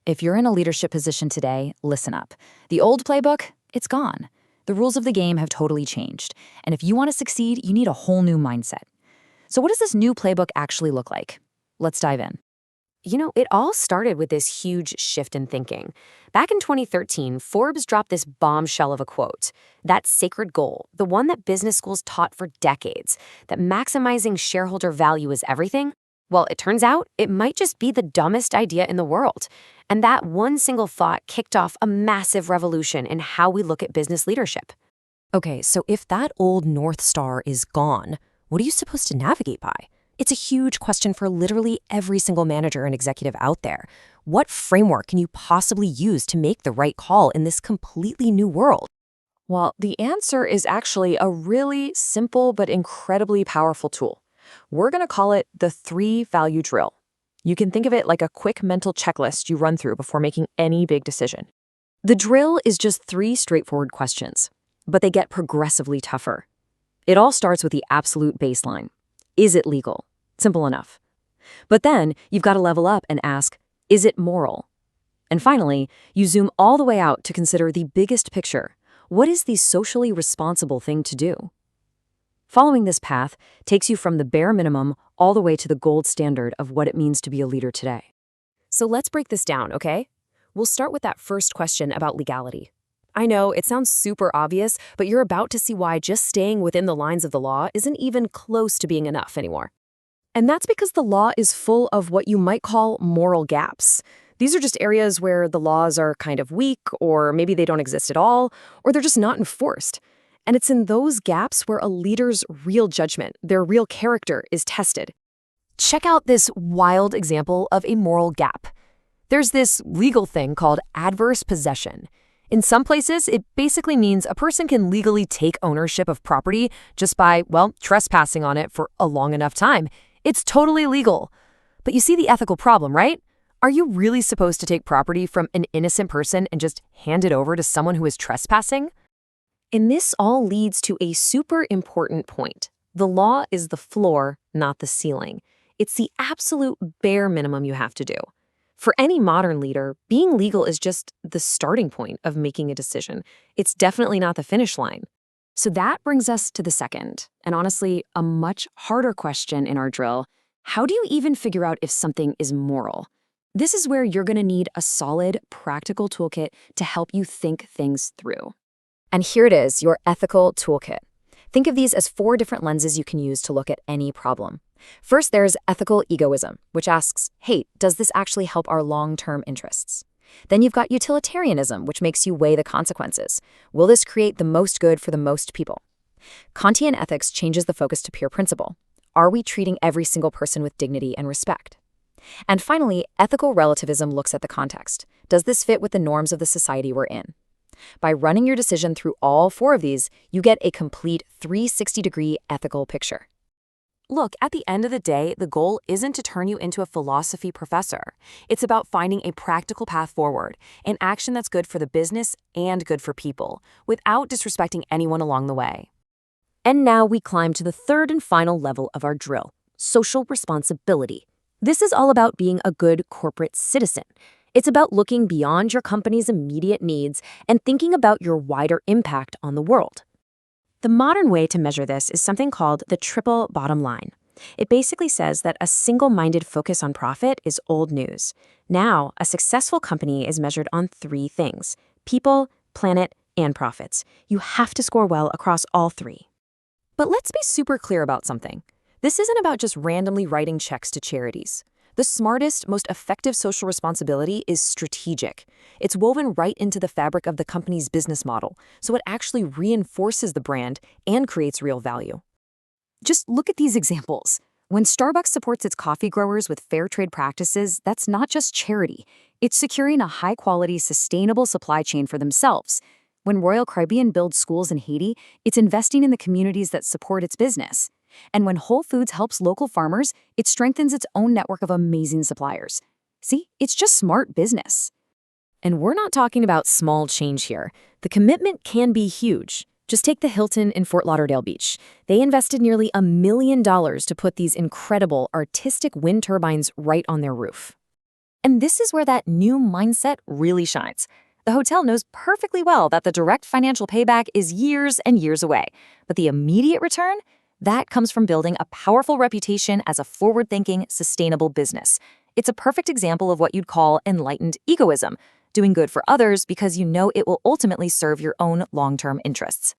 If you're in a leadership position today, listen up. The old playbook, it's gone. The rules of the game have totally changed. And if you want to succeed, you need a whole new mindset. So what does this new playbook actually look like? Let's dive in. It all started with this huge shift in thinking. Back in 2013, Forbes dropped this bombshell of a quote. That sacred goal, the one that business schools taught for decades, that maximizing shareholder value is everything. Well, it turns out it might just be the dumbest idea in the world. And that one single thought kicked off a massive revolution in how we look at business leadership. Okay, so if that old North Star is gone, what are you supposed to navigate by? It's a huge question for literally every single manager and executive out there. What framework can you possibly use to make the right call in this completely new world? Well, the answer is actually a really simple but incredibly powerful tool. We're going to call it the 3-value drill. You can think of it like a quick mental checklist you run through before making any big decision. The drill is just 3 straightforward questions, but they get progressively tougher. It all starts with the absolute baseline. Is it legal? Simple enough. But then you've got to level up and ask, is it moral? And finally, you zoom all the way out to consider the biggest picture. What is the socially responsible thing to do? Following this path takes you from the bare minimum all the way to the gold standard of what it means to be a leader today. So let's break this down, okay? We'll start with that first question about legality. I know it sounds super obvious, but you're about to see why just staying within the lines of the law isn't even close to being enough anymore. And that's because the law is full of what you might call moral gaps. These are just areas where the laws are kind of weak, or maybe they don't exist at all, or they're just not enforced. And it's in those gaps where a leader's real judgment, their real character, is tested. Check out this wild example of a moral gap. There's this legal thing called adverse possession. In some places, it basically means a person can legally take ownership of property just by, trespassing on it for a long enough time. It's totally legal. But you see the ethical problem, right? Are you really supposed to take property from an innocent person and just hand it over to someone who is trespassing? And this all leads to a super important point. The law is the floor, not the ceiling. It's the absolute bare minimum you have to do. For any modern leader, being legal is just the starting point of making a decision. It's definitely not the finish line. So that brings us to the second, and honestly, a much harder question in our drill. How do you even figure out if something is moral? This is where you're going to need a solid, practical toolkit to help you think things through. And here it is, your ethical toolkit. Think of these as 4 different lenses you can use to look at any problem. First, there's ethical egoism, which asks, hey, does this actually help our long-term interests? Then you've got utilitarianism, which makes you weigh the consequences. Will this create the most good for the most people? Kantian ethics changes the focus to pure principle. Are we treating every single person with dignity and respect? And finally, ethical relativism looks at the context. Does this fit with the norms of the society we're in? By running your decision through all 4 of these, you get a complete 360-degree ethical picture. Look, at the end of the day, the goal isn't to turn you into a philosophy professor. It's about finding a practical path forward, an action that's good for the business and good for people, without disrespecting anyone along the way. And now we climb to the third and final level of our drill, social responsibility. This is all about being a good corporate citizen. It's about looking beyond your company's immediate needs and thinking about your wider impact on the world. The modern way to measure this is something called the triple bottom line. It basically says that a single-minded focus on profit is old news. Now, a successful company is measured on 3 things: people, planet, and profits. You have to score well across all 3. But let's be super clear about something. This isn't about just randomly writing checks to charities. The smartest, most effective social responsibility is strategic. It's woven right into the fabric of the company's business model, so it actually reinforces the brand and creates real value. Just look at these examples. When Starbucks supports its coffee growers with fair trade practices, that's not just charity. It's securing a high-quality, sustainable supply chain for themselves. When Royal Caribbean builds schools in Haiti, it's investing in the communities that support its business. And when Whole Foods helps local farmers, it strengthens its own network of amazing suppliers. See, it's just smart business. And we're not talking about small change here. The commitment can be huge. Just take the Hilton in Fort Lauderdale Beach. They invested nearly $1 million to put these incredible artistic wind turbines right on their roof. And this is where that new mindset really shines. The hotel knows perfectly well that the direct financial payback is years and years away, but the immediate return, that comes from building a powerful reputation as a forward-thinking, sustainable business. It's a perfect example of what you'd call enlightened egoism, doing good for others because you know it will ultimately serve your own long-term interests.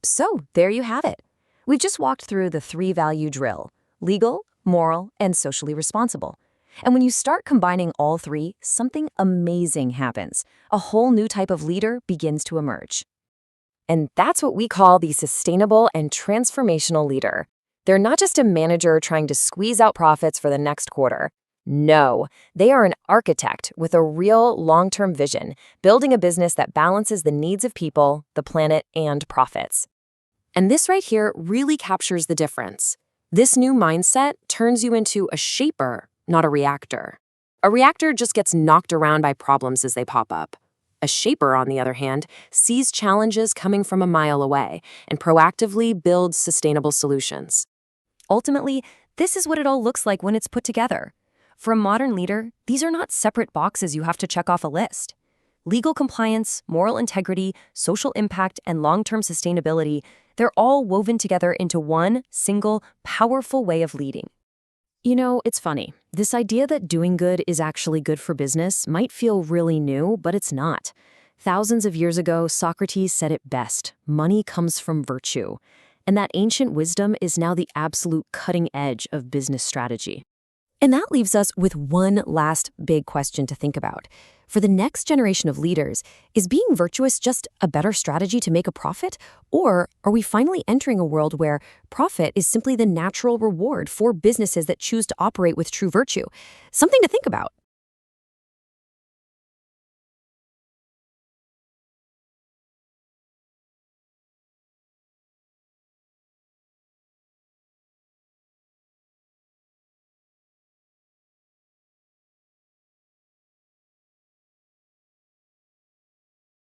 So, there you have it. We've just walked through the three-value drill: legal, moral, and socially responsible. And when you start combining all three, something amazing happens. A whole new type of leader begins to emerge. And that's what we call the sustainable and transformational leader. They're not just a manager trying to squeeze out profits for the next quarter. No, they are an architect with a real long-term vision, building a business that balances the needs of people, the planet, and profits. And this right here really captures the difference. This new mindset turns you into a shaper, not a reactor. A reactor just gets knocked around by problems as they pop up. A shaper, on the other hand, sees challenges coming from a mile away and proactively builds sustainable solutions. Ultimately, this is what it all looks like when it's put together. For a modern leader, these are not separate boxes you have to check off a list. Legal compliance, moral integrity, social impact, and long-term sustainability, they're all woven together into one single, powerful way of leading. You know, it's funny. This idea that doing good is actually good for business might feel really new, but it's not. Thousands of years ago, Socrates said it best: money comes from virtue. And that ancient wisdom is now the absolute cutting edge of business strategy. And that leaves us with one last big question to think about. For the next generation of leaders, is being virtuous just a better strategy to make a profit? Or are we finally entering a world where profit is simply the natural reward for businesses that choose to operate with true virtue? Something to think about.